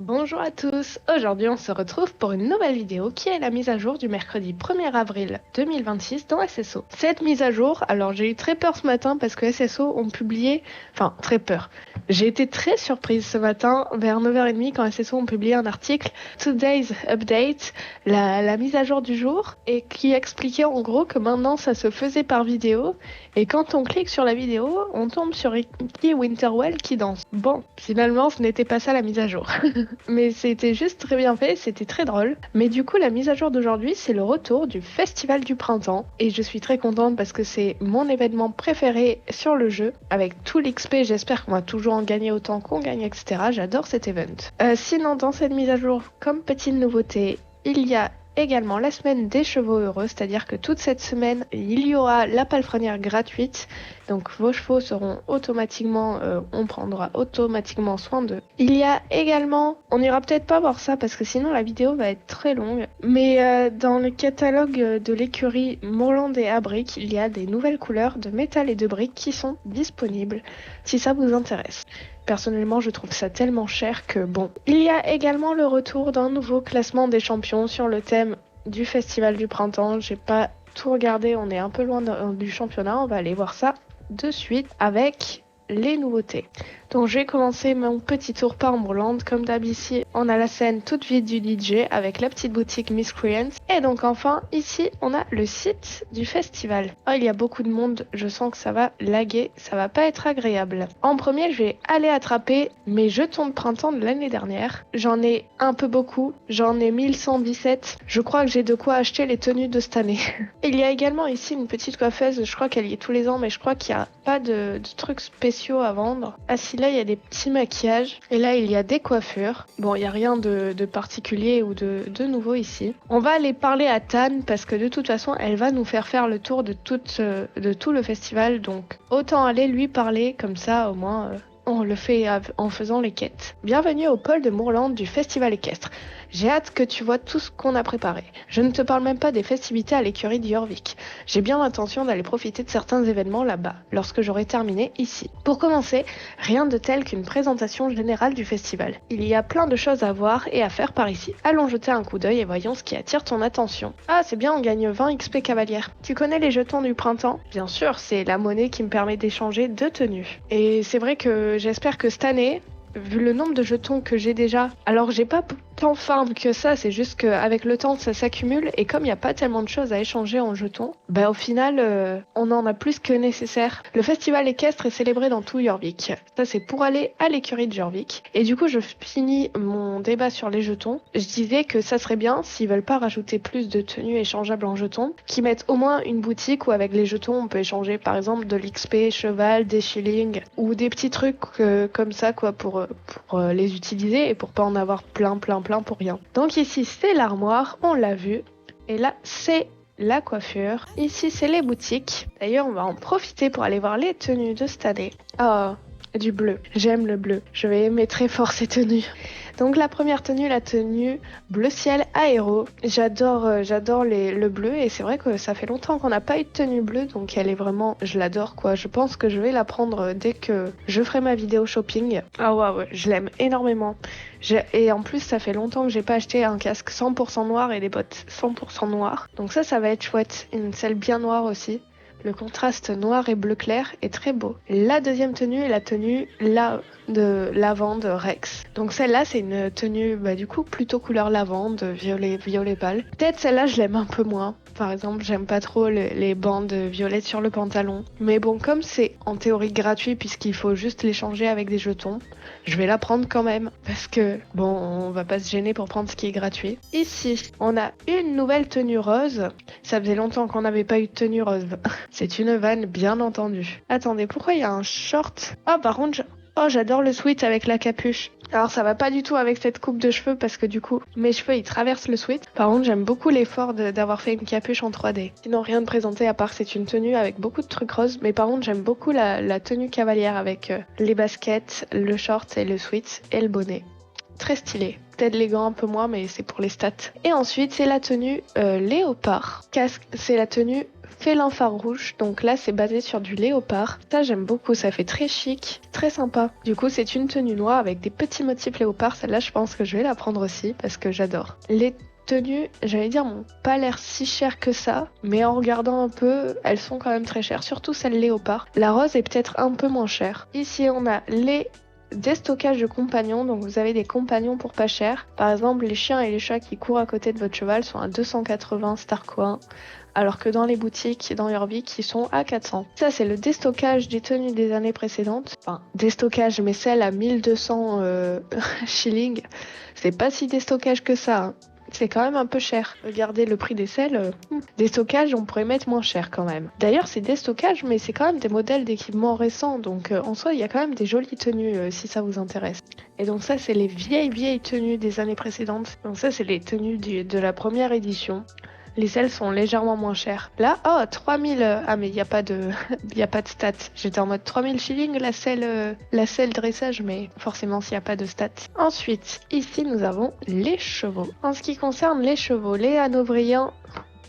Bonjour à tous, aujourd'hui on se retrouve pour une nouvelle vidéo qui est la mise à jour du mercredi 1er avril 2026 dans SSO. Cette mise à jour, alors j'ai eu très peur ce matin parce que SSO ont publié, enfin très peur. J'ai été très surprise ce matin vers 9h30 quand SSO ont publié un article Today's Update, la mise à jour du jour, et qui expliquait en gros que maintenant ça se faisait par vidéo et quand on clique sur la vidéo, on tombe sur Ricky Winterwell qui danse. Bon, finalement ce n'était pas ça la mise à jour. Mais c'était juste très bien fait, c'était très drôle. Mais du coup, la mise à jour d'aujourd'hui, c'est le retour du Festival du Printemps. Et je suis très contente parce que c'est mon événement préféré sur le jeu. Avec tout l'XP, j'espère qu'on va toujours en gagner autant qu'on gagne, etc. J'adore cet event. Sinon, dans cette mise à jour, comme petite nouveauté, il y a également la semaine des chevaux heureux, c'est-à-dire que toute cette semaine, il y aura la palefrenière gratuite. Donc vos chevaux seront automatiquement, on prendra automatiquement soin d'eux. Il y a également, on n'ira peut-être pas voir ça parce que sinon la vidéo va être très longue, mais dans le catalogue de l'écurie Morland et Abric, il y a des nouvelles couleurs de métal et de briques qui sont disponibles si ça vous intéresse. Personnellement, je trouve ça tellement cher que bon. Il y a également le retour d'un nouveau classement des champions sur le thème du Festival du Printemps. J'ai pas tout regardé, on est un peu loin du championnat, on va aller voir ça de suite avec les nouveautés. Donc j'ai commencé mon petit tour par Moorland. Comme d'hab ici, on a la scène toute vide du DJ avec la petite boutique Miscreants. Et donc enfin, ici, on a le site du festival. Oh, il y a beaucoup de monde, je sens que ça va laguer, ça va pas être agréable. En premier, je vais aller attraper mes jetons de printemps de l'année dernière. J'en ai un peu beaucoup, j'en ai 1117. Je crois que j'ai de quoi acheter les tenues de cette année. Il y a également ici une petite coiffeuse, je crois qu'elle y est tous les ans, mais je crois qu'il n'y a pas de trucs spéciaux à vendre. Ah si, là il y a des petits maquillages, et là il y a des coiffures. Bon, il n'y a rien de particulier ou de nouveau ici. On va aller parler à Tan, parce que de toute façon, elle va nous faire le tour de tout le festival, donc autant aller lui parler, comme ça au moins... on le fait en faisant les quêtes. Bienvenue au pôle de Moorland du festival équestre. J'ai hâte que tu vois tout ce qu'on a préparé. Je ne te parle même pas des festivités à l'écurie d'Yorvik. J'ai bien l'intention d'aller profiter de certains événements là-bas, lorsque j'aurai terminé ici. Pour commencer, rien de tel qu'une présentation générale du festival. Il y a plein de choses à voir et à faire par ici. Allons jeter un coup d'œil et voyons ce qui attire ton attention. Ah, c'est bien, on gagne 20 XP cavalière. Tu connais les jetons du printemps? Bien sûr, c'est la monnaie qui me permet d'échanger 2 tenues. Et c'est vrai que j'espère que cette année, vu le nombre de jetons que j'ai déjà, alors j'ai pas tant farm que ça, c'est juste qu'avec le temps ça s'accumule et comme il n'y a pas tellement de choses à échanger en jetons, bah au final on en a plus que nécessaire. Le festival équestre est célébré dans tout Jorvik. Ça c'est pour aller à l'écurie de Jorvik. Et du coup je finis mon débat sur les jetons. Je disais que ça serait bien s'ils veulent pas rajouter plus de tenues échangeables en jetons, qu'ils mettent au moins une boutique où avec les jetons on peut échanger par exemple de l'XP, cheval, des shillings ou des petits trucs comme ça quoi pour les utiliser et pour pas en avoir plein pour rien. Donc ici c'est l'armoire, on l'a vu. Et là c'est la coiffure. Ici c'est les boutiques. D'ailleurs on va en profiter pour aller voir les tenues de cette année. Oh, du bleu. J'aime le bleu. Je vais aimer très fort ces tenues. Donc la première tenue, la tenue bleu ciel aéro. J'adore le bleu et c'est vrai que ça fait longtemps qu'on n'a pas eu de tenue bleue donc elle est vraiment, je l'adore quoi. Je pense que je vais la prendre dès que je ferai ma vidéo shopping. Ah ouais, je l'aime énormément. Et en plus ça fait longtemps que j'ai pas acheté un casque 100% noir et des bottes 100% noires. Donc ça va être chouette. Une selle bien noire aussi. Le contraste noir et bleu clair est très beau. La deuxième tenue est la tenue de lavande Rex. Donc celle-là, c'est une tenue du coup plutôt couleur lavande, violet pâle. Peut-être celle-là, je l'aime un peu moins. Par exemple, j'aime pas trop les bandes violettes sur le pantalon. Mais bon, comme c'est en théorie gratuit puisqu'il faut juste l'échanger avec des jetons, je vais la prendre quand même. Parce que, bon, on va pas se gêner pour prendre ce qui est gratuit. Ici, on a une nouvelle tenue rose. Ça faisait longtemps qu'on n'avait pas eu de tenue rose. C'est une vanne, bien entendu. Attendez, pourquoi il y a un short? Oh, par contre, j'adore le sweat avec la capuche. Alors ça va pas du tout avec cette coupe de cheveux parce que du coup mes cheveux ils traversent le sweat. Par contre j'aime beaucoup l'effort d'avoir fait une capuche en 3D. Sinon rien de présenté à part c'est une tenue avec beaucoup de trucs roses. Mais par contre j'aime beaucoup la tenue cavalière avec les baskets, le short et le sweat et le bonnet. Très stylé. Peut-être les gants un peu moins mais c'est pour les stats. Et ensuite c'est la tenue léopard. Casque, c'est la tenue félin farouche. Donc là, c'est basé sur du léopard. Ça, j'aime beaucoup. Ça fait très chic, très sympa. Du coup, c'est une tenue noire avec des petits motifs léopard. Celle-là, je pense que je vais la prendre aussi parce que j'adore. Les tenues, j'allais dire, n'ont pas l'air si chères que ça, mais en regardant un peu, elles sont quand même très chères, surtout celle léopard. La rose est peut-être un peu moins chère. Ici, on a les déstockages de compagnons, donc vous avez des compagnons pour pas cher. Par exemple, les chiens et les chats qui courent à côté de votre cheval sont à 280 Starcoin, alors que dans les boutiques, dans Urbic, ils sont à 400. Ça, c'est le déstockage des tenues des années précédentes. Enfin, déstockage, mais celle à 1200 shillings. C'est pas si déstockage que ça, hein. C'est quand même un peu cher. Regardez le prix des selles. Des stockages, on pourrait mettre moins cher quand même. D'ailleurs, c'est des stockages, mais c'est quand même des modèles d'équipement récents. Donc en soi, il y a quand même des jolies tenues si ça vous intéresse. Et donc ça, c'est les vieilles tenues des années précédentes. Donc ça, c'est les tenues de la première édition. Les selles sont légèrement moins chères. Là, oh, 3000... ah, mais il n'y a pas de... il n'y a pas de stats. J'étais en mode 3000 shillings la selle dressage, mais forcément, s'il n'y a pas de stats. Ensuite, ici, nous avons les chevaux. En ce qui concerne les chevaux, les hanovriens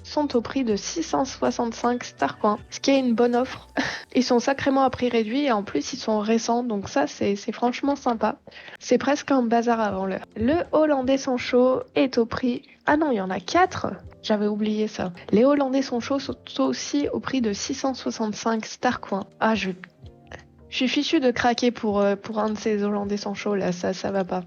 sont au prix de 665 Starcoin, ce qui est une bonne offre. Ils sont sacrément à prix réduit et en plus ils sont récents, donc ça c'est franchement sympa. C'est presque un bazar avant l'heure. Le Hollandais sans chaud est au prix... Ah non, il y en a 4. J'avais oublié ça. Les Hollandais sont chauds sont aussi au prix de 665 Starcoin. Ah, je suis fichue de craquer pour un de ces Hollandais sans chaud là, ça va pas.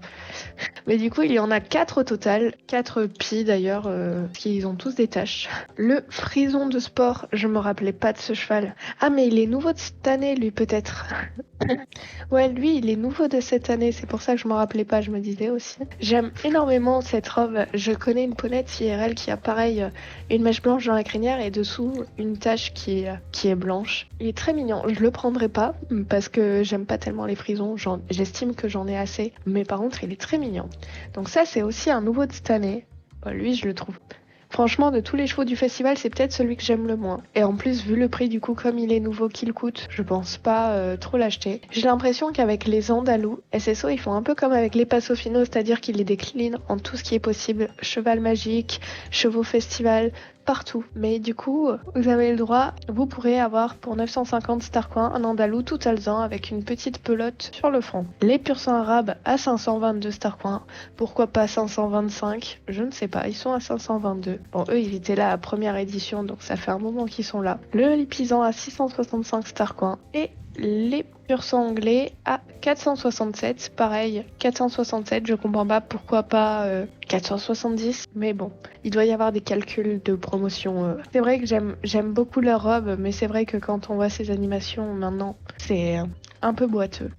Mais du coup, il y en a 4 au total, 4 pieds d'ailleurs, qui ont tous des taches. Le frison de sport, je me rappelais pas de ce cheval. Ah, mais il est nouveau de cette année, lui, peut-être. Ouais, lui, il est nouveau de cette année, c'est pour ça que je me rappelais pas, je me disais aussi. J'aime énormément cette robe. Je connais une ponette IRL qui a pareil, une mèche blanche dans la crinière et dessous une tache qui est blanche. Il est très mignon. Je le prendrai pas parce que j'aime pas tellement les frisons. J'estime que j'en ai assez, mais par contre, il est très mignon. Donc ça, c'est aussi un nouveau de cette année. Lui, je le trouve. Franchement, de tous les chevaux du festival, c'est peut-être celui que j'aime le moins. Et en plus, vu le prix du coup, comme il est nouveau qu'il coûte, je pense pas trop l'acheter. J'ai l'impression qu'avec les Andalous, SSO, ils font un peu comme avec les Passofino, c'est-à-dire qu'ils les déclinent en tout ce qui est possible. Cheval magique, chevaux festival, partout. Mais du coup, vous avez le droit, vous pourrez avoir pour 950 Starcoin un Andalou tout alezan avec une petite pelote sur le front. Les pur sang arabes à 522 Starcoin. Pourquoi pas 525? Je ne sais pas, ils sont à 522. Bon, eux, ils étaient là à première édition, donc ça fait un moment qu'ils sont là. Le lipisan à 665 Starcoin et les pur sang anglais à 467. Pareil, 467, je comprends pas pourquoi pas 470, mais bon, il doit y avoir des calculs de promotion. C'est vrai que j'aime beaucoup leur robe, mais c'est vrai que quand on voit ces animations maintenant, c'est un peu boiteux.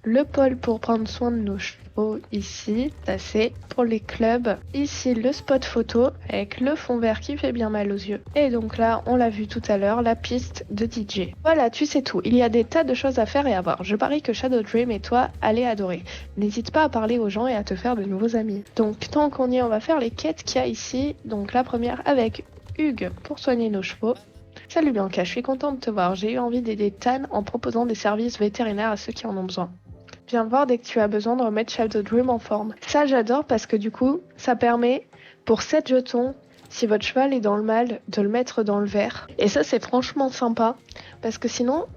Le pôle pour prendre soin de nos chevaux ici, ça c'est pour les clubs. Ici le spot photo avec le fond vert qui fait bien mal aux yeux. Et donc là, on l'a vu tout à l'heure, la piste de DJ. Voilà, tu sais tout. Il y a des tas de choses à faire et à voir. Je parie que Shadow Dream et toi allez adorer. N'hésite pas à parler aux gens et à te faire de nouveaux amis. Donc tant qu'on y est, on va faire les quêtes qu'il y a ici. Donc la première avec Hugues pour soigner nos chevaux. Salut Bianca, je suis contente de te voir. J'ai eu envie d'aider Tan en proposant des services vétérinaires à ceux qui en ont besoin. Viens me voir dès que tu as besoin de remettre Shadow Dream en forme. Ça, j'adore parce que du coup, ça permet pour 7 jetons, si votre cheval est dans le mal, de le mettre dans le vert. Et ça, c'est franchement sympa parce que sinon,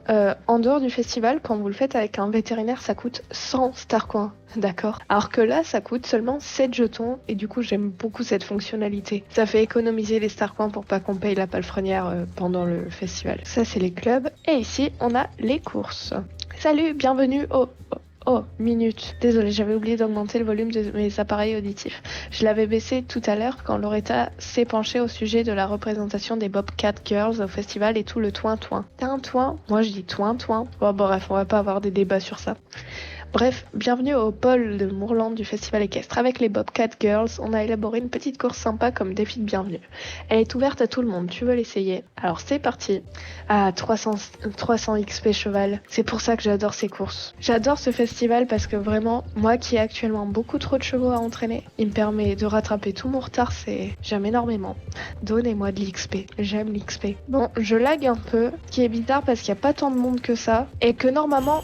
en dehors du festival, quand vous le faites avec un vétérinaire, ça coûte 100 Starcoin. D'accord. Alors que là, ça coûte seulement 7 jetons et du coup, j'aime beaucoup cette fonctionnalité. Ça fait économiser les Starcoins pour pas qu'on paye la palefrenière pendant le festival. Ça, c'est les clubs. Et ici, on a les courses. Salut, bienvenue au... Oh, minute. Désolée, j'avais oublié d'augmenter le volume de mes appareils auditifs. Je l'avais baissé tout à l'heure quand Loretta s'est penchée au sujet de la représentation des Bobcat Girls au festival et tout le toin-toin. T'as un toin? Moi, je dis toin-toin. Bon, bref, on va pas avoir des débats sur ça. Bref, bienvenue au pôle de Moorland du festival équestre. Avec les Bobcat Girls, on a élaboré une petite course sympa comme défi de bienvenue. Elle est ouverte à tout le monde, tu veux l'essayer? Alors c'est parti. Ah, 300 XP cheval. C'est pour ça que j'adore ces courses. J'adore ce festival parce que vraiment, moi qui ai actuellement beaucoup trop de chevaux à entraîner, il me permet de rattraper tout mon retard, j'aime énormément. Donnez-moi de l'XP. J'aime l'XP. Bon, je lag un peu, ce qui est bizarre parce qu'il n'y a pas tant de monde que ça, et que normalement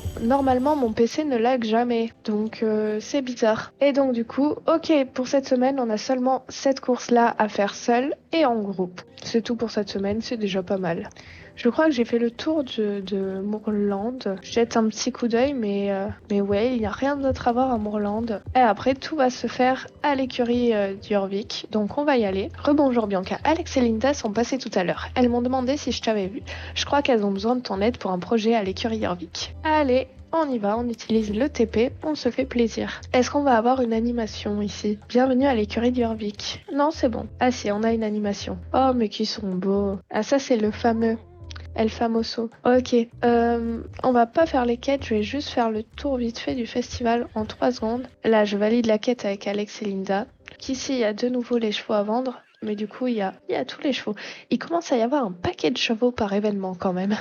mon PC ne lag lag jamais. Donc c'est bizarre. Et donc du coup, ok, pour cette semaine, on a seulement cette course-là à faire seule et en groupe. C'est tout pour cette semaine, c'est déjà pas mal. Je crois que j'ai fait le tour de Moorland. Je jette un petit coup d'œil, mais ouais, il n'y a rien d'autre à voir à Moorland. Et après, tout va se faire à l'écurie d'Urvik. Donc on va y aller. Rebonjour Bianca. Alex et Linda sont passées tout à l'heure. Elles m'ont demandé si je t'avais vu. Je crois qu'elles ont besoin de ton aide pour un projet à l'écurie d'Urvik. Allez, on y va, on utilise le TP, on se fait plaisir. Est-ce qu'on va avoir une animation ici? Bienvenue à l'écurie d'Urvik. Non, c'est bon. Ah si, on a une animation. Oh, mais qui sont beaux. Ah, ça c'est le fameux. El Famoso. Ok, on va pas faire les quêtes, je vais juste faire le tour vite fait du festival en 3 secondes. Là, je valide la quête avec Alex et Linda. Qu'ici, il y a de nouveau les chevaux à vendre. Mais du coup, il y a tous les chevaux. Il commence à y avoir un paquet de chevaux par événement quand même.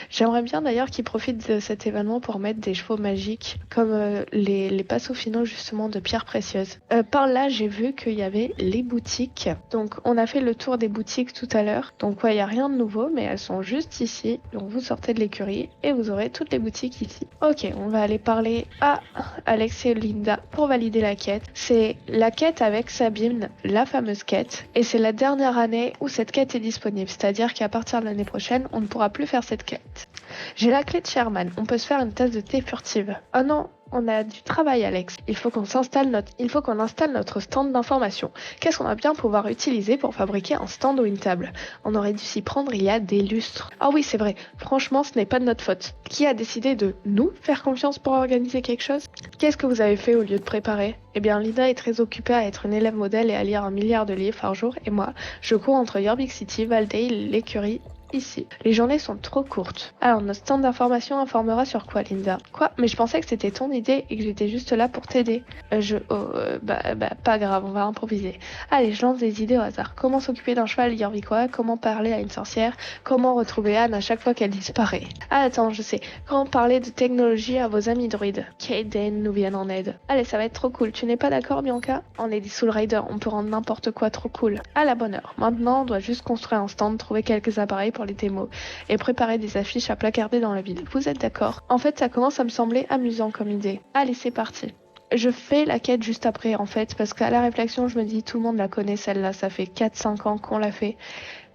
J'aimerais bien d'ailleurs qu'ils profitent de cet événement pour mettre des chevaux magiques, comme les passeaux finaux justement de pierres précieuses. Par là, j'ai vu qu'il y avait les boutiques. Donc, on a fait le tour des boutiques tout à l'heure. Donc, ouais, il n'y a rien de nouveau, mais elles sont juste ici. Donc, vous sortez de l'écurie et vous aurez toutes les boutiques ici. Ok, on va aller parler à Alex et Linda pour valider la quête. C'est la quête avec Sabine, la fameuse quête. Et c'est la dernière année où cette quête est disponible, c'est-à-dire qu'à partir de l'année prochaine, on ne pourra plus faire cette quête. J'ai la clé de Sherman, on peut se faire une tasse de thé furtive. Oh non, on a du travail Alex, il faut qu'on installe notre stand d'information. Qu'est-ce qu'on va bien pouvoir utiliser pour fabriquer un stand ou une table? On aurait dû s'y prendre il y a des lustres. Ah oui c'est vrai, franchement ce n'est pas de notre faute. Qui a décidé de nous faire confiance pour organiser quelque chose? Qu'est-ce que vous avez fait au lieu de préparer? Eh bien Linda est très occupée à être une élève modèle et à lire 1 milliard de livres par jour et moi, je cours entre York City, Valdale, l'écurie, ici. Les journées sont trop courtes. Alors, notre stand d'information informera sur quoi, Linda? Quoi? Mais je pensais que c'était ton idée et que j'étais juste là pour t'aider. Pas grave, on va improviser. Allez, je lance des idées au hasard. Comment s'occuper d'un cheval yorvicois? Comment parler à une sorcière? Comment retrouver Anne à chaque fois qu'elle disparaît? Ah, attends, je sais. Comment parler de technologie à vos amis druides? Kaden nous viennent en aide. Allez, ça va être trop cool. Tu n'es pas d'accord, Bianca? On est des Soul Riders, on peut rendre n'importe quoi trop cool. À la bonne heure. Maintenant, on doit juste construire un stand, trouver quelques appareils pour les démos et préparer des affiches à placarder dans la ville. Vous êtes d'accord? En fait, ça commence à me sembler amusant comme idée. Allez, c'est parti. Je fais la quête juste après en fait, parce qu'à la réflexion, je me dis tout le monde la connaît celle-là, ça fait 4-5 ans qu'on l'a fait.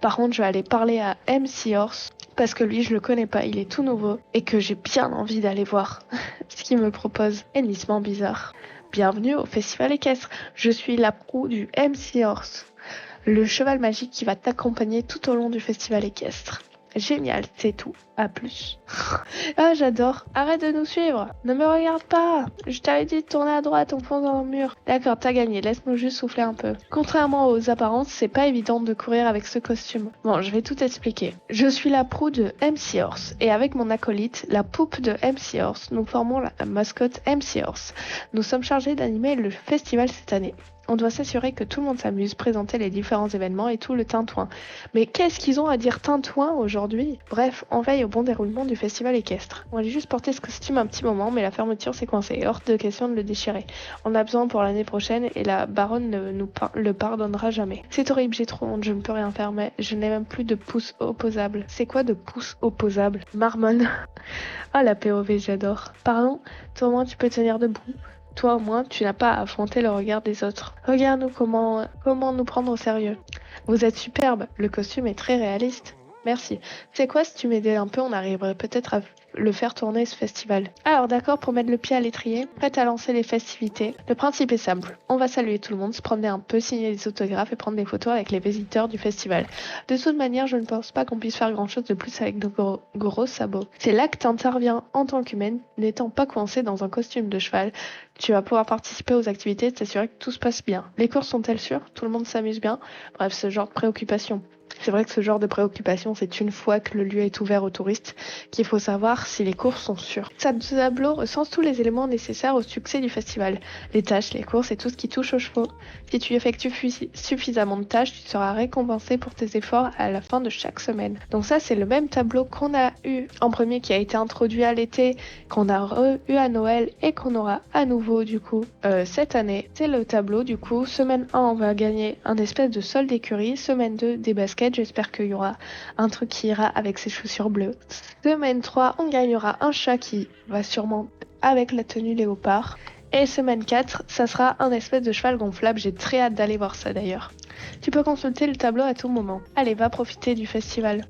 Par contre, je vais aller parler à MC Horse, parce que lui, je le connais pas, il est tout nouveau, et que j'ai bien envie d'aller voir ce qu'il me propose. Hennissement bizarre. Bienvenue au Festival équestre. Je suis la proue du MC Horse, le cheval magique qui va t'accompagner tout au long du festival équestre. Génial, c'est tout. À plus. Ah, j'adore. Arrête de nous suivre. Ne me regarde pas. Je t'avais dit de tourner à droite, on fonce dans le mur. D'accord, t'as gagné. Laisse-nous juste souffler un peu. Contrairement aux apparences, c'est pas évident de courir avec ce costume. Bon, je vais tout expliquer. Je suis la proue de MC Horse et avec mon acolyte, la poupe de MC Horse, nous formons la mascotte MC Horse. Nous sommes chargés d'animer le festival cette année. On doit s'assurer que tout le monde s'amuse, présenter les différents événements et tout le tintouin. Mais qu'est-ce qu'ils ont à dire tintouin aujourd'hui? Bref, on veille au bon déroulement du festival équestre. On allait juste porter ce costume un petit moment, mais la fermeture s'est coincée. Hors de question de le déchirer. On a besoin pour l'année prochaine et la baronne ne nous le pardonnera jamais. C'est horrible, j'ai trop honte, je ne peux rien faire, mais je n'ai même plus de pouce opposable. C'est quoi de pouce opposable? Marmonne. Ah, la POV, j'adore. Pardon? Toi au moins tu peux tenir debout. Toi au moins, tu n'as pas à affronter le regard des autres. Regarde-nous comment nous prendre au sérieux. Vous êtes superbe, le costume est très réaliste. Merci. C'est quoi, si tu m'aidais un peu, on arriverait peut-être à le faire tourner ce festival. Alors d'accord pour mettre le pied à l'étrier, prête à lancer les festivités. Le principe est simple, on va saluer tout le monde, se promener un peu, signer des autographes et prendre des photos avec les visiteurs du festival. De toute manière, je ne pense pas qu'on puisse faire grand chose de plus avec de gros sabots. C'est là que t'interviens en tant qu'humaine, n'étant pas coincée dans un costume de cheval. Tu vas pouvoir participer aux activités et t'assurer que tout se passe bien. Les courses sont-elles sûres? Tout le monde s'amuse bien? Bref, ce genre de préoccupation. C'est vrai que ce genre de préoccupation, c'est une fois que le lieu est ouvert aux touristes qu'il faut savoir si les courses sont sûres. Ce tableau recense tous les éléments nécessaires au succès du festival. Les tâches, les courses et tout ce qui touche aux chevaux. Si tu effectues suffisamment de tâches, tu seras récompensé pour tes efforts à la fin de chaque semaine. Donc ça, c'est le même tableau qu'on a eu en premier, qui a été introduit à l'été, qu'on a eu à Noël et qu'on aura à nouveau du coup cette année. C'est le tableau du coup. Semaine 1, on va gagner un espèce de solde d'écurie. Semaine 2, des baskets. basket. J'espère qu'il y aura un truc qui ira avec ses chaussures bleues. Semaine 3, on gagnera un chat qui va sûrement avec la tenue léopard. Et semaine 4, ça sera un espèce de cheval gonflable. J'ai très hâte d'aller voir ça d'ailleurs. Tu peux consulter le tableau à tout moment. Allez, va profiter du festival.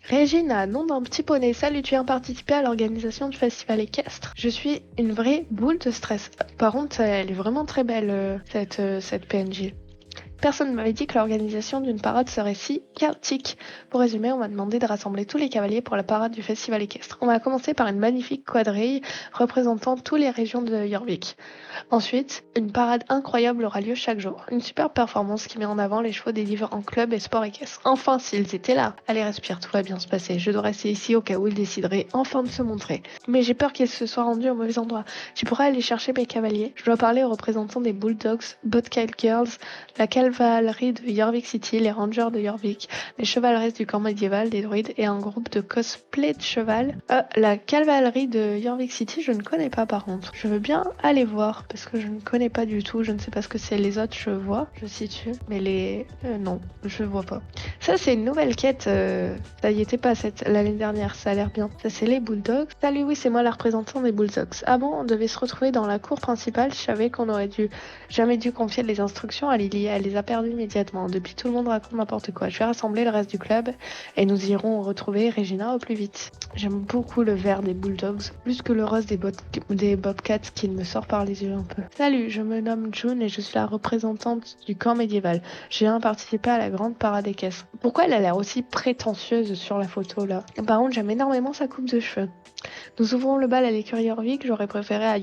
Regina, nom d'un petit poney. Salut, tu viens participer à l'organisation du festival équestre. Je suis une vraie boule de stress. Par contre, elle est vraiment très belle, cette PNJ. Personne ne m'avait dit que l'organisation d'une parade serait si chaotique. Pour résumer, on m'a demandé de rassembler tous les cavaliers pour la parade du festival équestre. On va commencer par une magnifique quadrille représentant toutes les régions de Jorvik. Ensuite, une parade incroyable aura lieu chaque jour. Une superbe performance qui met en avant les chevaux des différents clubs et sports équestres. Enfin, s'ils étaient là. Allez, respire, tout va bien se passer. Je dois rester ici au cas où ils décideraient enfin de se montrer. Mais j'ai peur qu'ils se soient rendus au mauvais endroit. Tu pourras aller chercher mes cavaliers. Je dois parler aux représentants des Bulldogs, Bobcat Girls, la cavalerie de Jorvik City, les Rangers de Jorvik, les chevaleresses du camp médiéval, des druides et un groupe de cosplay de cheval. La cavalerie de Jorvik City, je ne connais pas par contre. Je veux bien aller voir parce que je ne connais pas du tout. Je ne sais pas ce que c'est. Les autres, je vois, je situe, mais les non, je vois pas. Ça, c'est une nouvelle quête. Ça y était pas l'année dernière. Ça a l'air bien. Ça, c'est les Bulldogs. Salut, oui, c'est moi la représentante des Bulldogs. Ah bon, on devait se retrouver dans la cour principale. Je savais qu'on aurait jamais dû confier les instructions à Lily. Elle les a perdues immédiatement. Depuis, tout le monde raconte n'importe quoi. Je vais rassembler le reste du club et nous irons retrouver Regina au plus vite. J'aime beaucoup le vert des Bulldogs, plus que le rose des Bobcats qui me sort par les yeux un peu. Salut, je me nomme June et je suis la représentante du camp médiéval. J'ai participé à la grande parade équestre. Pourquoi elle a l'air aussi prétentieuse sur la photo là? Par contre, j'aime énormément sa coupe de cheveux. Nous ouvrons le bal à l'écurie Jorvik. J'aurais préféré à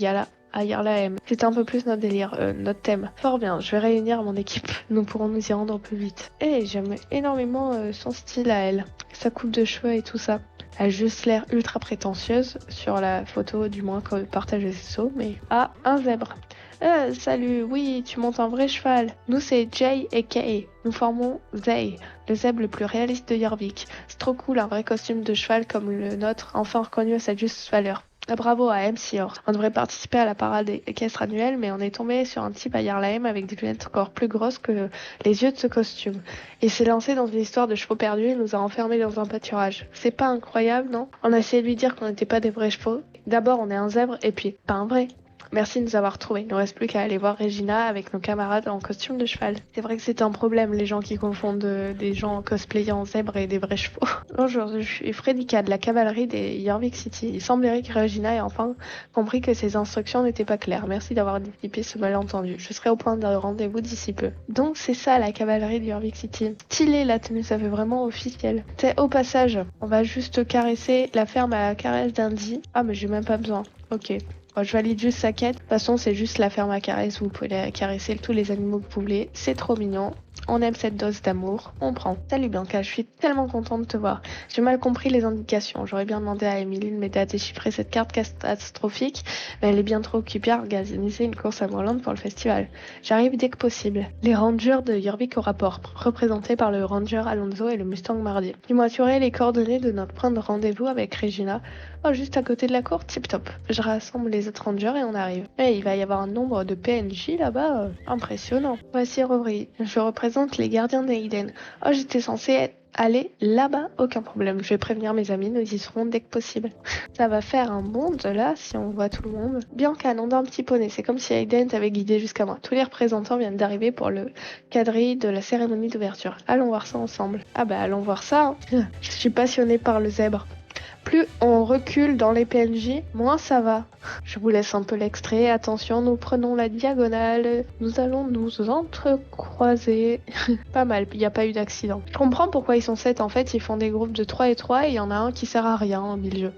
Yarlahem. C'est un peu plus notre délire, notre thème. Fort bien, je vais réunir mon équipe. Nous pourrons nous y rendre plus vite. Et j'aime énormément son style à elle. Sa coupe de cheveux et tout ça. Elle a juste l'air ultra prétentieuse sur la photo, du moins quand partage ses sauts, mais... Ah, un zèbre. Salut, oui, tu montes un vrai cheval. Nous, c'est Jay et Kay. Nous formons Zay, le zèbre le plus réaliste de Jorvik. C'est trop cool, un vrai costume de cheval comme le nôtre, enfin reconnu à sa juste valeur. Bravo à MC Or. On devrait participer à la parade équestre annuelle, mais on est tombé sur un type à Yarlahem avec des lunettes encore plus grosses que les yeux de ce costume. Il s'est lancé dans une histoire de chevaux perdus et nous a enfermés dans un pâturage. C'est pas incroyable, non? On a essayé de lui dire qu'on n'était pas des vrais chevaux. D'abord, on est un zèbre, et puis, pas un vrai. Merci de nous avoir trouvés. Il ne reste plus qu'à aller voir Regina avec nos camarades en costume de cheval. C'est vrai que c'est un problème, les gens qui confondent des gens cosplayant en zèbre et des vrais chevaux. Bonjour, je suis Fredika de la cavalerie des Jorvik City. Il semblerait que Regina ait enfin compris que ses instructions n'étaient pas claires. Merci d'avoir dissipé ce malentendu. Je serai au point de rendez-vous d'ici peu. Donc c'est ça la cavalerie de Jorvik City. Stylé la tenue, ça fait vraiment officiel. C'est au passage, on va juste caresser la ferme à la caresse d'Indy. Ah mais j'ai même pas besoin. Ok. Je valide juste sa quête. De toute façon, c'est juste la ferme à caresse. Vous pouvez caresser tous les animaux que vous voulez. C'est trop mignon. On aime cette dose d'amour. On prend. Salut Bianca, je suis tellement contente de te voir. J'ai mal compris les indications. J'aurais bien demandé à Emily de m'aider à déchiffrer cette carte catastrophique, mais elle est bien trop occupée à organiser une course à Moorland pour le festival. J'arrive dès que possible. Les Rangers de Jorvik au rapport, représentés par le Ranger Alonso et le Mustang Mardi. Dis-moi, tu aurais les coordonnées de notre point de rendez-vous avec Regina? Oh, juste à côté de la cour, tip top. Je rassemble les autres rangers et on arrive. Et il va y avoir un nombre de PNJ là-bas, impressionnant. Voici Rory, je représente les gardiens d'Aiden. Oh, j'étais censée aller là-bas, aucun problème. Je vais prévenir mes amis, nous y serons dès que possible. Ça va faire un bond de là si on voit tout le monde. Bianca, nom d'un petit poney, c'est comme si Aiden t'avait guidé jusqu'à moi. Tous les représentants viennent d'arriver pour le quadrille de la cérémonie d'ouverture. Allons voir ça ensemble. Ah bah allons voir ça. Hein. Je suis passionnée par le zèbre. Plus on recule dans les PNJ, moins ça va. Je vous laisse un peu l'extrait. Attention, nous prenons la diagonale. Nous allons nous entrecroiser. Pas mal, il n'y a pas eu d'accident. Je comprends pourquoi ils sont 7 en fait. Ils font des groupes de 3 et 3 et il y en a un qui sert à rien au milieu.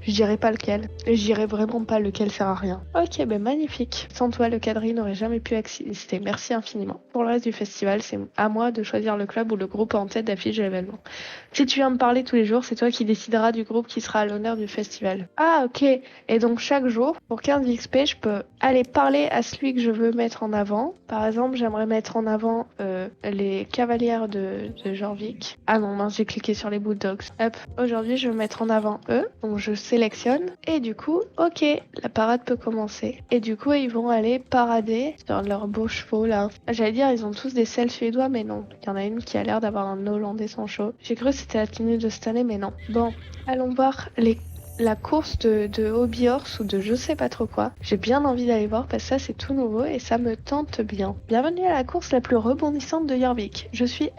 Je dirais pas lequel. Et je dirais vraiment pas lequel sert à rien. Ok, ben magnifique. Sans toi, le quadrille n'aurait jamais pu exister. Merci infiniment. Pour le reste du festival, c'est à moi de choisir le club ou le groupe en tête d'affiche de l'événement. Si tu viens me parler tous les jours, c'est toi qui décideras du groupe qui sera à l'honneur du festival. Ah, ok. Et donc chaque jour, pour 15 XP, je peux aller parler à celui que je veux mettre en avant. Par exemple, j'aimerais mettre en avant les cavalières de Jorvik. Ah non, mince, j'ai cliqué sur les Bulldogs. Hop, aujourd'hui, je veux mettre en avant eux. Donc Donc je sélectionne et du coup, ok, la parade peut commencer. Et du coup, ils vont aller parader sur leurs beaux chevaux là. J'allais dire, ils ont tous des selles suédois, mais non. Il y en a une qui a l'air d'avoir un Hollandais sans chaud. J'ai cru que c'était la tenue de cette année, mais non. Bon, allons voir la course de Hobby Horse ou de je sais pas trop quoi. J'ai bien envie d'aller voir parce que ça c'est tout nouveau et ça me tente bien. Bienvenue à la course la plus rebondissante de Jorvik. Je suis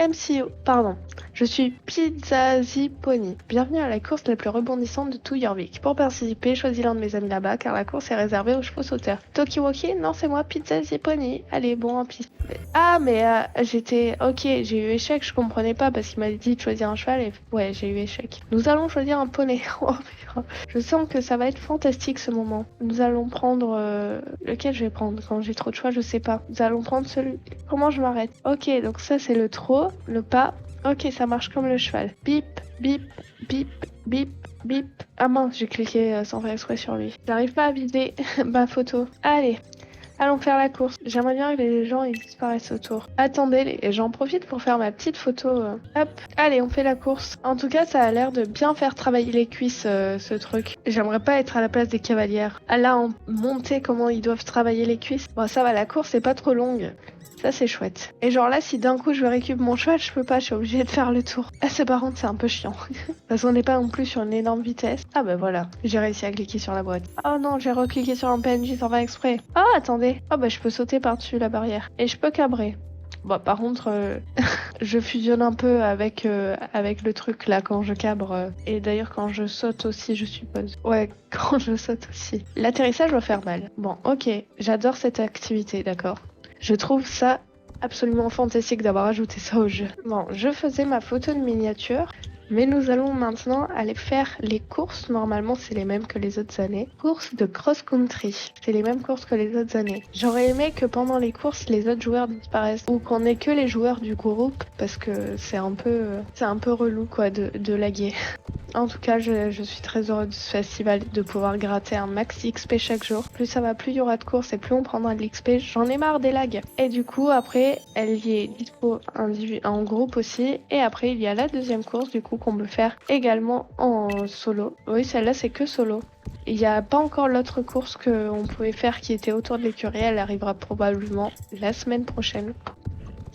je suis Pizza Pony. Bienvenue à la course la plus rebondissante de tout Jorvik. Pour participer, choisis l'un de mes amis là-bas car la course est réservée aux chevaux sauteurs. Tokiwoki, non c'est moi Pizza Pony. Allez bon en piste. Ah mais j'ai eu échec, je comprenais pas parce qu'il m'a dit de choisir un cheval et ouais j'ai eu échec. Nous allons choisir un poney. Je sens que ça va être fantastique ce moment. Nous allons prendre lequel je vais prendre quand j'ai trop de choix, je sais pas. Nous allons prendre celui. Comment je m'arrête? Ok, donc ça c'est le trot, le pas. Ok, ça marche comme le cheval. Bip, bip, bip, bip, bip. Ah mince, j'ai cliqué sans faire exprès sur lui. J'arrive pas à viser ma photo. Allez. Allons faire la course. J'aimerais bien que les gens ils disparaissent autour. Attendez, j'en profite pour faire ma petite photo. Hop, allez, on fait la course. En tout cas, ça a l'air de bien faire travailler les cuisses, ce truc. J'aimerais pas être à la place des cavalières. Ah là, en montée, comment ils doivent travailler les cuisses. Bon, ça va, la course est pas trop longue. Ça c'est chouette. Et genre là, si d'un coup je veux récupérer mon cheval, je peux pas, je suis obligée de faire le tour. Ah c'est par contre c'est un peu chiant. Parce qu'on n'est pas non plus sur une énorme vitesse. Ah bah voilà, j'ai réussi à cliquer sur la boîte. Oh non, j'ai recliqué sur un PNJ sans faire exprès. Oh attendez. Oh bah je peux sauter par-dessus la barrière. Et je peux cabrer. Bon par contre, je fusionne un peu avec le truc là quand je cabre. Et d'ailleurs quand je saute aussi, je suppose. Ouais, quand je saute aussi. L'atterrissage va faire mal. Bon ok, j'adore cette activité, d'accord. Je trouve ça absolument fantastique d'avoir ajouté ça au jeu. Bon, je faisais ma photo de miniature, mais nous allons maintenant aller faire les courses. Normalement, c'est les mêmes que les autres années. Courses de cross-country. C'est les mêmes courses que les autres années. J'aurais aimé que pendant les courses, les autres joueurs disparaissent ou qu'on ait que les joueurs du groupe parce que c'est un peu relou quoi de laguer. En tout cas, je suis très heureuse de ce festival, de pouvoir gratter un max XP chaque jour. Plus ça va, plus il y aura de courses et plus on prendra de l'XP. J'en ai marre des lags. Et du coup, après, elle y est dispo en groupe aussi. Et après, il y a la deuxième course, du coup, qu'on peut faire également en solo. Oui, celle-là, c'est que solo. Il n'y a pas encore l'autre course qu'on pouvait faire qui était autour de l'écurie. Elle arrivera probablement la semaine prochaine.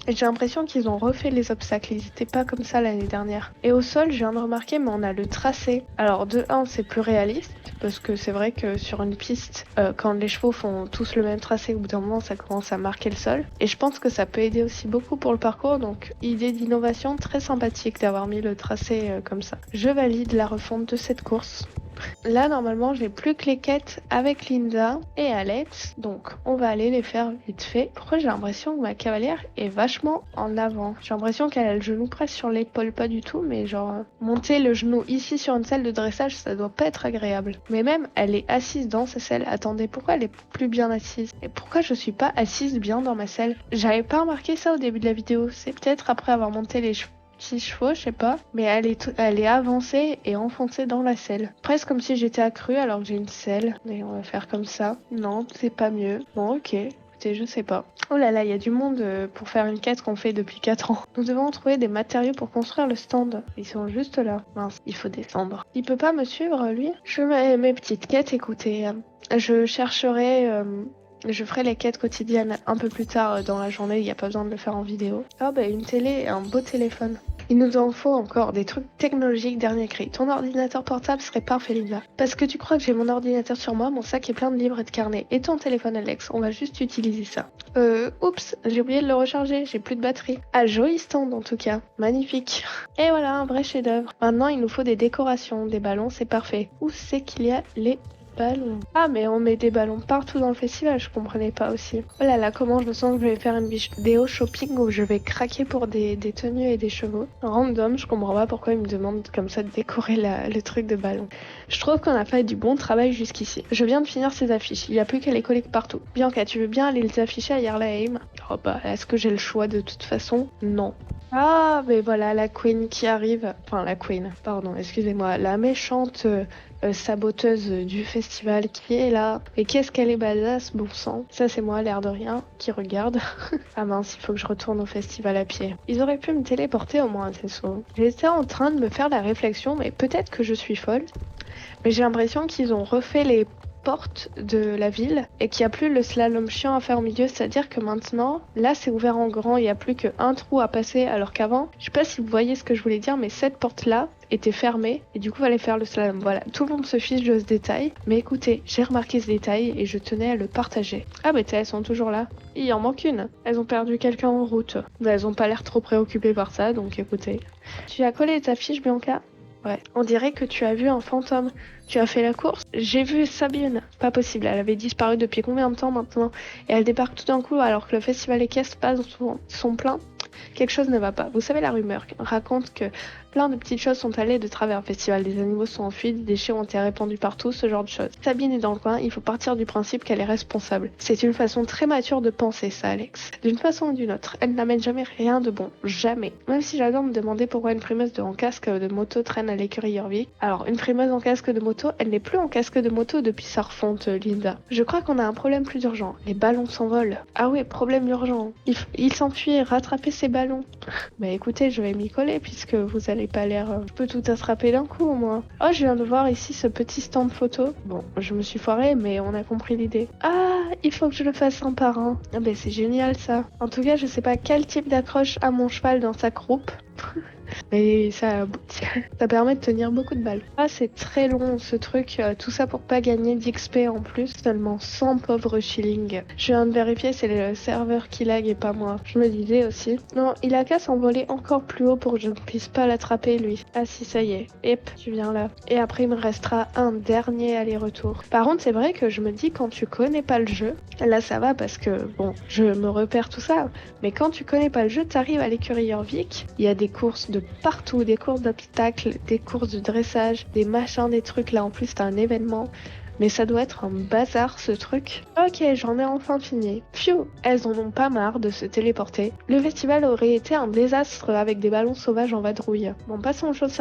Et j'ai l'impression qu'ils ont refait les obstacles, ils étaient pas comme ça l'année dernière. Et au sol, je viens de remarquer, mais on a le tracé. Alors de 1, c'est plus réaliste, parce que c'est vrai que sur une piste, quand les chevaux font tous le même tracé, au bout d'un moment, ça commence à marquer le sol. Et je pense que ça peut aider aussi beaucoup pour le parcours, donc idée d'innovation très sympathique d'avoir mis le tracé comme ça. Je valide la refonte de cette course. Là, normalement, j'ai plus que les quêtes avec Linda et Alex, donc on va aller les faire vite fait. Pourquoi j'ai l'impression que ma cavalière est vachement en avant? J'ai l'impression qu'elle a le genou presque sur l'épaule, pas du tout, mais genre monter le genou ici sur une selle de dressage, ça doit pas être agréable. Mais même, elle est assise dans sa selle. Attendez, pourquoi elle est plus bien assise? Et pourquoi je suis pas assise bien dans ma selle? J'avais pas remarqué ça au début de la vidéo. C'est peut-être après avoir monté les petits chevaux, je sais pas, mais elle est avancée et enfoncée dans la selle. Presque comme si j'étais accrue alors que j'ai une selle. Et on va faire comme ça. Non, c'est pas mieux. Bon, ok. Écoutez, je sais pas. Oh là là, il y a du monde pour faire une quête qu'on fait depuis 4 ans. Nous devons trouver des matériaux pour construire le stand. Ils sont juste là. Mince, il faut descendre. Il peut pas me suivre, lui? Je mets mes petites quêtes, écoutez. Je chercherai... Je ferai les quêtes quotidiennes un peu plus tard dans la journée, il n'y a pas besoin de le faire en vidéo. Oh bah une télé et un beau téléphone. Il nous en faut encore des trucs technologiques dernier cri. Ton ordinateur portable serait parfait, Linda. Parce que tu crois que j'ai mon ordinateur sur moi, mon sac est plein de livres et de carnets. Et ton téléphone, Alex, on va juste utiliser ça. Oups, j'ai oublié de le recharger, j'ai plus de batterie. Ah, joli stand en tout cas. Magnifique. Et voilà, un vrai chef-d'œuvre. Maintenant, il nous faut des décorations, des ballons, c'est parfait. Où c'est qu'il y a les ballons? Ah mais on met des ballons partout dans le festival, je comprenais pas aussi. Oh là là, comment je sens que je vais faire une vidéo shopping où je vais craquer pour des tenues et des chevaux. Random, je comprends pas pourquoi ils me demandent comme ça de décorer le truc de ballon. Je trouve qu'on a fait du bon travail jusqu'ici. Je viens de finir ces affiches, il y a plus qu'à les coller partout. Bianca, tu veux bien aller les afficher à Yarlaheim? Oh bah, est-ce que j'ai le choix de toute façon? Non. Ah, mais voilà, la queen qui arrive. Enfin, la queen, pardon, excusez-moi. La méchante saboteuse du festival qui est là. Et qu'est-ce qu'elle est badass, bon sang. Ça, c'est moi, l'air de rien, qui regarde. Ah mince, il faut que je retourne au festival à pied. Ils auraient pu me téléporter au moins, c'est ça. J'étais en train de me faire la réflexion, mais peut-être que je suis folle. Mais j'ai l'impression qu'ils ont refait les portes de la ville et qu'il n'y a plus le slalom chiant à faire au milieu, c'est-à-dire que maintenant, là c'est ouvert en grand, il n'y a plus qu'un trou à passer, alors qu'avant, je sais pas si vous voyez ce que je voulais dire, mais cette porte-là était fermée et du coup fallait faire le slalom. Voilà, tout le monde se fiche de ce détail, mais écoutez, j'ai remarqué ce détail et je tenais à le partager. Ah bah elles sont toujours là. Il en manque une. Elles ont perdu quelqu'un en route. Mais elles ont pas l'air trop préoccupées par ça, donc écoutez. Tu as collé ta fiche, Bianca? Ouais, on dirait que tu as vu un fantôme. Tu as fait la course? J'ai vu Sabine. Pas possible, elle avait disparu depuis combien de temps maintenant? Et elle débarque tout d'un coup alors que le festival équestre passe son plein. Quelque chose ne va pas. Vous savez, la rumeur raconte que plein de petites choses sont allées de travers au festival. Des animaux sont enfuis, des déchets ont été répandus partout, ce genre de choses. Sabine est dans le coin, il faut partir du principe qu'elle est responsable. C'est une façon très mature de penser ça, Alex. D'une façon ou d'une autre, elle n'amène jamais rien de bon. Jamais. Même si j'adore me demander pourquoi une frimeuse en casque de moto traîne à l'écurie Jorvik. Alors, une frimeuse en casque de moto, elle n'est plus en casque de moto depuis sa refonte, Linda. Je crois qu'on a un problème plus urgent. Les ballons s'envolent. Ah oui, problème urgent. Il s'enfuit, rattraper ses ballons. Bah écoutez, je vais m'y coller puisque vous allez pas l'air... Je peux tout attraper d'un coup, moi. Oh, je viens de voir ici ce petit stand photo. Bon, je me suis foirée, mais on a compris l'idée. Ah, il faut que je le fasse un par un. Ah bah c'est génial, ça. En tout cas, je sais pas quel type d'accroche a mon cheval dans sa croupe. Mais ça permet de tenir beaucoup de balles. Ah, c'est très long ce truc, tout ça pour pas gagner d'XP en plus, seulement 100 pauvres shillings. Je viens de vérifier, c'est le serveur qui lag et pas moi. Je me disais aussi. Non, il a qu'à s'envoler encore plus haut pour que je ne puisse pas l'attraper lui. Ah si, ça y est. Hep, tu viens là. Et après il me restera un dernier aller-retour. Par contre, c'est vrai que je me dis quand tu connais pas le jeu, là ça va parce que bon, je me repère tout ça, mais quand tu connais pas le jeu, t'arrives à l'écurie Jorvik, il y a des courses de partout, des courses d'obstacles, des courses de dressage, des machins, des trucs. Là en plus t'as un événement. Mais ça doit être un bazar ce truc. Ok, j'en ai enfin fini. Pfiou, elles en ont pas marre de se téléporter. Le festival aurait été un désastre avec des ballons sauvages en vadrouille. Bon, passons aux choses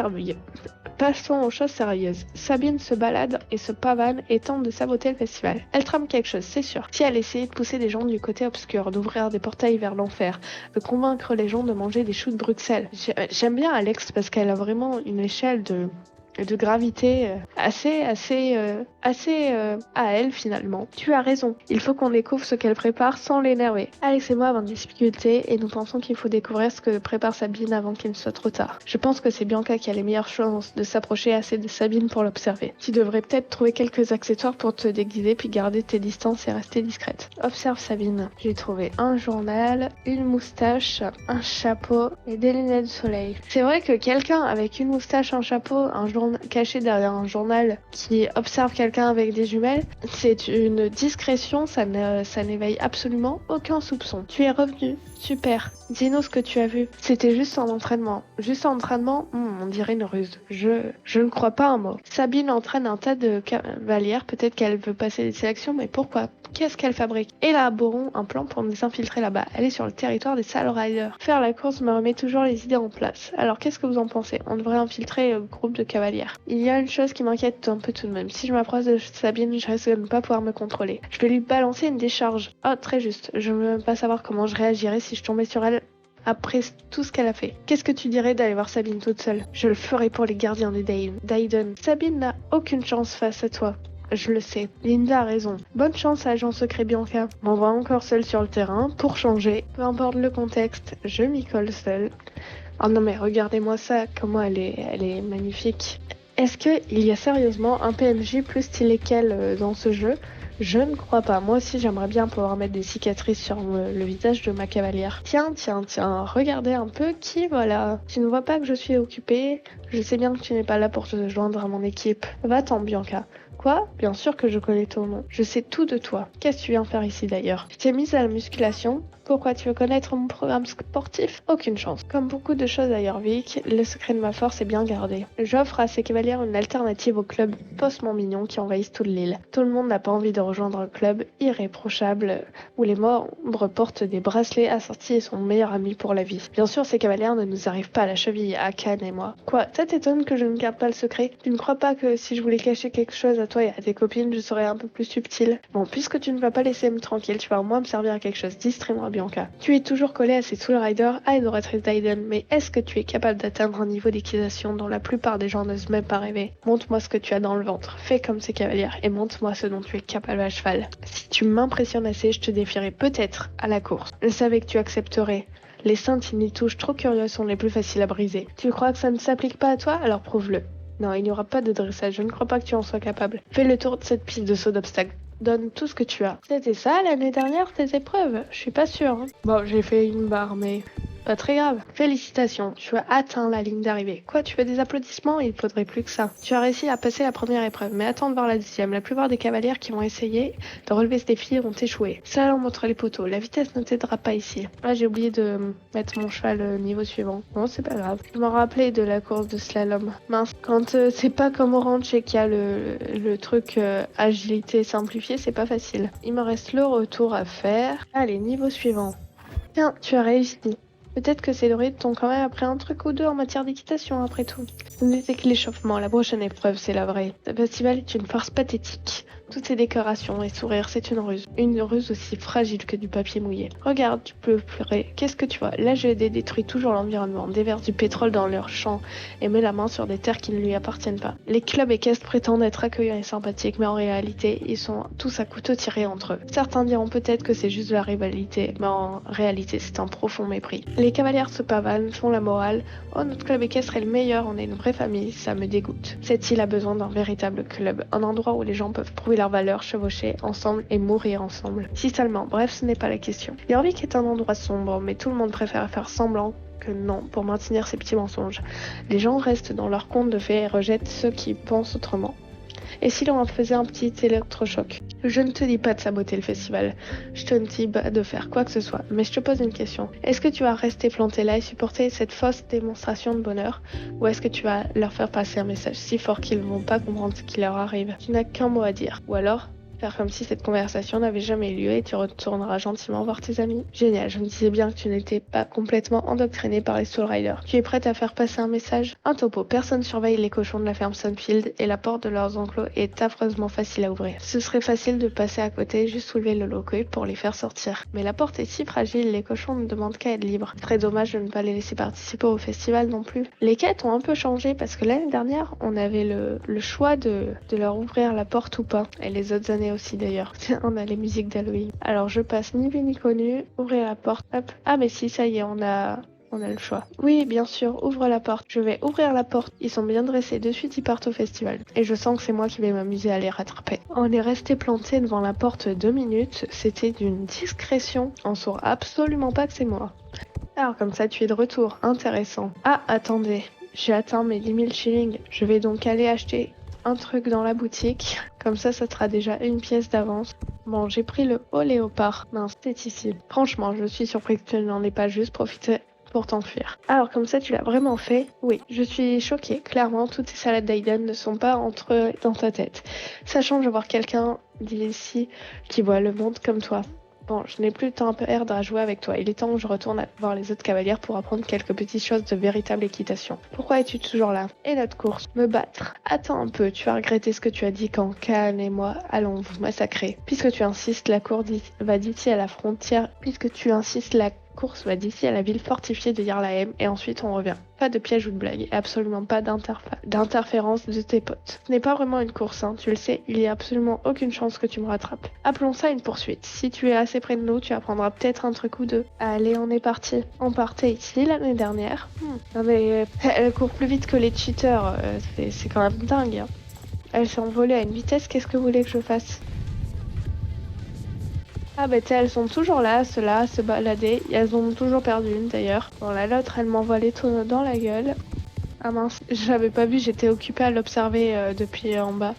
sérieuses. Sabine se balade et se pavane et tente de saboter le festival. Elle trame quelque chose, c'est sûr. Si elle essayait de pousser des gens du côté obscur, d'ouvrir des portails vers l'enfer, de convaincre les gens de manger des choux de Bruxelles. J'aime bien Alex parce qu'elle a vraiment une échelle de gravité assez à elle finalement. Tu as raison, il faut qu'on découvre ce qu'elle prépare sans l'énerver. Alex et moi avons des difficultés et nous pensons qu'il faut découvrir ce que prépare Sabine avant qu'il ne soit trop tard. Je pense que c'est Bianca qui a les meilleures chances de s'approcher assez de Sabine pour l'observer. Tu devrais peut-être trouver quelques accessoires pour te déguiser puis garder tes distances et rester discrète. Observe Sabine. J'ai trouvé un journal, une moustache, un chapeau et des lunettes de soleil. C'est vrai que quelqu'un avec une moustache, un chapeau, un journal caché derrière un journal qui observe quelqu'un avec des jumelles, c'est une discrétion, ça n'éveille absolument aucun soupçon. Tu es revenu, super. Dis-nous ce que tu as vu. C'était juste en entraînement. Juste en entraînement, on dirait une ruse. Je ne crois pas un mot. Sabine entraîne un tas de cavalières, peut-être qu'elle veut passer des sélections, mais pourquoi? Qu'est-ce qu'elle fabrique? Élaborons un plan pour nous infiltrer là-bas. Elle est sur le territoire des Sale Riders. Faire la course me remet toujours les idées en place. Alors qu'est-ce que vous en pensez? On devrait infiltrer le groupe de cavalières. Il y a une chose qui m'inquiète un peu tout de même. Si je m'approche de Sabine, je risque de ne pas pouvoir me contrôler. Je vais lui balancer une décharge. Oh, très juste. Je ne veux même pas savoir comment je réagirais si je tombais sur elle après tout ce qu'elle a fait. Qu'est-ce que tu dirais d'aller voir Sabine toute seule? Je le ferai pour les gardiens des Daiden. Sabine n'a aucune chance face à toi. Je le sais. Linda a raison. Bonne chance à agent secret Bianca. M'envoie encore seule sur le terrain, pour changer. Peu importe le contexte, je m'y colle seule. Oh non mais regardez-moi ça, comment elle est magnifique. Est-ce qu'il y a sérieusement un PNJ plus stylé qu'elle dans ce jeu? Je ne crois pas. Moi aussi, j'aimerais bien pouvoir mettre des cicatrices sur le visage de ma cavalière. Tiens, regardez un peu qui voilà. Tu ne vois pas que je suis occupée? Je sais bien que tu n'es pas là pour te joindre à mon équipe. Va-t'en, Bianca. Quoi? Bien sûr que je connais ton nom. Je sais tout de toi. Qu'est-ce que tu viens faire ici d'ailleurs? Tu t'es mise à la musculation? Pourquoi tu veux connaître mon programme sportif? Aucune chance. Comme beaucoup de choses à Jorvik, le secret de ma force est bien gardé. J'offre à ces cavalières une alternative au club post-mon mignon qui envahissent toute l'île. Tout le monde n'a pas envie de rejoindre un club irréprochable où les membres portent des bracelets assortis et sont meilleurs amis pour la vie. Bien sûr, ces cavalières ne nous arrivent pas à la cheville, à Cannes et moi. Quoi? Ça t'étonne que je ne garde pas le secret? Tu ne crois pas que si je voulais cacher quelque chose à toi et à tes copines, je serais un peu plus subtile? Bon, puisque tu ne vas pas laisser me tranquille, tu vas au moins me servir à quelque chose. Distrais-moi bien. Bianca. Tu es toujours collée à ces Soul Riders adoratrice d'Aiden, mais est-ce que tu es capable d'atteindre un niveau d'équitation dont la plupart des gens n'osent même pas rêver? Montre-moi ce que tu as dans le ventre, fais comme ces cavalières et montre-moi ce dont tu es capable à cheval. Si tu m'impressionnes assez, je te défierai peut-être à la course. Je savais que tu accepterais. Les saintes touches trop curieuses sont les plus faciles à briser. Tu crois que ça ne s'applique pas à toi? Alors prouve-le. Non, il n'y aura pas de dressage, je ne crois pas que tu en sois capable. Fais le tour de cette piste de saut d'obstacle. Donne tout ce que tu as. C'était ça l'année dernière, tes épreuves? Je suis pas sûre. Hein. Bon, j'ai fait une barre, mais pas très grave. Félicitations, tu as atteint la ligne d'arrivée. Quoi, tu veux des applaudissements? Il faudrait plus que ça. Tu as réussi à passer la première épreuve, mais attends de voir la deuxième. La plupart des cavalières qui vont essayer de relever ce défi ont échoué. Ça leur montre les poteaux. La vitesse ne t'aidera pas ici. Ah, j'ai oublié de mettre mon cheval au niveau suivant. Bon, c'est pas grave. Je me rappelais de la course de slalom. Mince, quand c'est pas comme au ranch et qu'il y a le truc agilité simplifiée, c'est pas facile. Il me reste le retour à faire. Allez, niveau suivant. Tiens, tu as réussi. Peut-être que ces druides t'ont quand même appris un truc ou deux en matière d'équitation, après tout. Ce n'était que l'échauffement, la prochaine épreuve, c'est la vraie. Ce festival est une farce pathétique. Toutes ces décorations et sourires, c'est une ruse. Une ruse aussi fragile que du papier mouillé. Regarde, tu peux pleurer. Qu'est-ce que tu vois? L'AGD détruit toujours l'environnement, déverse du pétrole dans leurs champs et met la main sur des terres qui ne lui appartiennent pas. Les clubs équestres prétendent être accueillants et sympathiques, mais en réalité, ils sont tous à couteau tiré entre eux. Certains diront peut-être que c'est juste de la rivalité, mais en réalité, c'est un profond mépris. Les cavalières se pavanent, font la morale. Oh, notre club équestre est le meilleur, on est une vraie famille, ça me dégoûte. Cette île a besoin d'un véritable club, un endroit où les gens peuvent prouver leurs valeurs, chevaucher ensemble et mourir ensemble. Si seulement, bref, ce n'est pas la question. Yorvik est un endroit sombre, mais tout le monde préfère faire semblant que non pour maintenir ses petits mensonges. Les gens restent dans leur conte de fées et rejettent ceux qui pensent autrement. Et si l'on faisait un petit électrochoc? Je ne te dis pas de saboter le festival, je te dis pas de faire quoi que ce soit, mais je te pose une question. Est-ce que tu vas rester planté là et supporter cette fausse démonstration de bonheur? Ou est-ce que tu vas leur faire passer un message si fort qu'ils ne vont pas comprendre ce qui leur arrive? Tu n'as qu'un mot à dire. Ou alors, faire comme si cette conversation n'avait jamais eu lieu et tu retourneras gentiment voir tes amis. Génial, je me disais bien que tu n'étais pas complètement endoctriné par les Soul Riders. Tu es prête à faire passer un message? Un topo, personne surveille les cochons de la ferme Sunfield et la porte de leurs enclos est affreusement facile à ouvrir. Ce serait facile de passer à côté, juste soulever le loquet pour les faire sortir. Mais la porte est si fragile, les cochons ne demandent qu'à être libres. Très dommage de ne pas les laisser participer au festival non plus. Les quêtes ont un peu changé parce que l'année dernière, on avait le choix de leur ouvrir la porte ou pas. Et les autres années aussi d'ailleurs. On a les musiques d'Halloween. Alors je passe ni vu ni connu, ouvrir la porte, hop. Ah mais si, ça y est, on a le choix. Oui, bien sûr, ouvre la porte. Je vais ouvrir la porte. Ils sont bien dressés. De suite, ils partent au festival. Et je sens que c'est moi qui vais m'amuser à les rattraper. On est resté planté devant la porte 2 minutes. C'était d'une discrétion. On saura absolument pas que c'est moi. Alors comme ça, tu es de retour. Intéressant. Ah, attendez. J'ai atteint mes 10 000 shillings. Je vais donc aller acheter un truc dans la boutique. Comme ça sera déjà une pièce d'avance. Bon, j'ai pris le haut léopard. Mince, c'est ici. Franchement, je suis surpris que tu n'en aies pas juste profité pour t'enfuir. Alors, comme ça, tu l'as vraiment fait? Oui, je suis choquée. Clairement, toutes ces salades d'Aiden ne sont pas entrées dans ta tête. Ça change de voir quelqu'un d'ici qui voit le monde comme toi. Bon, je n'ai plus le temps à perdre à jouer avec toi. Il est temps que je retourne voir les autres cavalières pour apprendre quelques petites choses de véritable équitation. Pourquoi es-tu toujours là? Et notre course? Me battre? Attends un peu, tu vas regretter ce que tu as dit quand Khan et moi allons vous massacrer. Puisque tu insistes, la course va d'ici à la frontière. Course va d'ici à la ville fortifiée de Yarlahem et ensuite on revient. Pas de piège ou de blague, et absolument pas d'interférence de tes potes. Ce n'est pas vraiment une course, hein, tu le sais, il y a absolument aucune chance que tu me rattrapes. Appelons ça une poursuite. Si tu es assez près de nous, tu apprendras peut-être un truc ou deux. Allez, on est parti. On partait ici l'année dernière. Non mais elle court plus vite que les cheaters, c'est quand même dingue. Hein. Elle s'est envolée à une vitesse, qu'est-ce que vous voulez que je fasse? Ah bah elles sont toujours là, ceux-là, à se balader. Elles ont toujours perdu une d'ailleurs. Bon là, l'autre, elle m'envoie les tonneaux dans la gueule. Ah mince, j'avais pas vu, j'étais occupée à l'observer depuis en bas.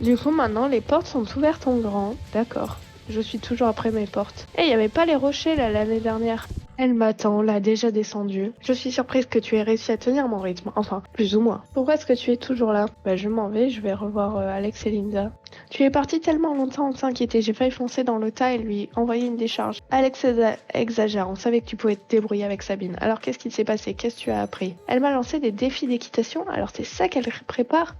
Du coup, maintenant, les portes sont ouvertes en grand. D'accord. Je suis toujours après mes portes. Et il y avait pas les rochers là l'année dernière. Elle m'attend, là, déjà descendue. Je suis surprise que tu aies réussi à tenir mon rythme. Enfin, plus ou moins. Pourquoi est-ce que tu es toujours là? Bah, je m'en vais, je vais revoir Alex et Linda. Tu es parti tellement longtemps, on s'inquiétait. J'ai failli foncer dans le tas et lui envoyer une décharge. Alex exagère, on savait que tu pouvais te débrouiller avec Sabine. Alors qu'est-ce qui s'est passé? Qu'est-ce que tu as appris? Elle m'a lancé des défis d'équitation, alors c'est ça qu'elle prépare?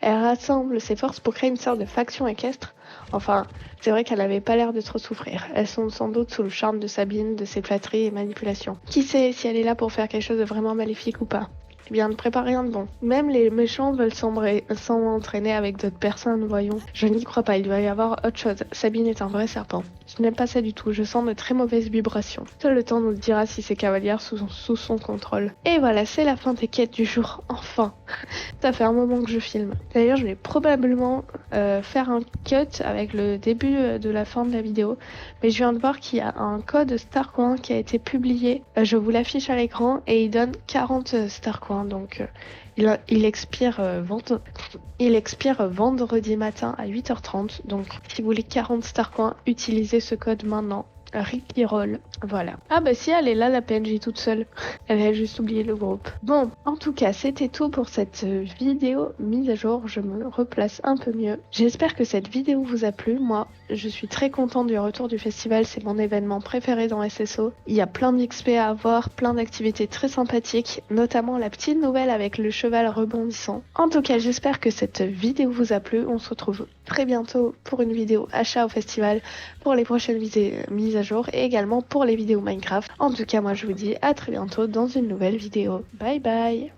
Elle rassemble ses forces pour créer une sorte de faction équestre. Enfin, c'est vrai qu'elle n'avait pas l'air de trop souffrir. Elles sont sans doute sous le charme de Sabine, de ses flatteries et manipulations. Qui sait si elle est là pour faire quelque chose de vraiment maléfique ou pas? Eh bien, ne prépare rien de bon. Même les méchants veulent s'entraîner avec d'autres personnes, voyons. Je n'y crois pas, il doit y avoir autre chose. Sabine est un vrai serpent. Je n'aime pas ça du tout, je sens de très mauvaises vibrations. Seul le temps nous dira si c'est cavalière sous son contrôle. Et voilà, c'est la fin des quêtes du jour, enfin. Ça fait un moment que je filme. D'ailleurs, je vais probablement faire un cut avec le début de la fin de la vidéo. Mais je viens de voir qu'il y a un code Starcoin qui a été publié. Je vous l'affiche à l'écran et il donne 40 Starcoins. Donc il expire vendredi matin à 8h30. Donc si vous voulez 40 Starcoins, utilisez ce code maintenant. Ricky Roll, voilà. Ah bah si, elle est là la PNJ toute seule. Elle a juste oublié le groupe. Bon, en tout cas, c'était tout pour cette vidéo mise à jour. Je me replace un peu mieux. J'espère que cette vidéo vous a plu. Moi, je suis très contente du retour du festival. C'est mon événement préféré dans SSO. Il y a plein d'XP à avoir, plein d'activités très sympathiques, notamment la petite nouvelle avec le cheval rebondissant. En tout cas, j'espère que cette vidéo vous a plu. On se retrouve très bientôt pour une vidéo achat au festival, pour les prochaines mises à jour et également pour les vidéos Minecraft. En tout cas, moi je vous dis à très bientôt dans une nouvelle vidéo. Bye bye!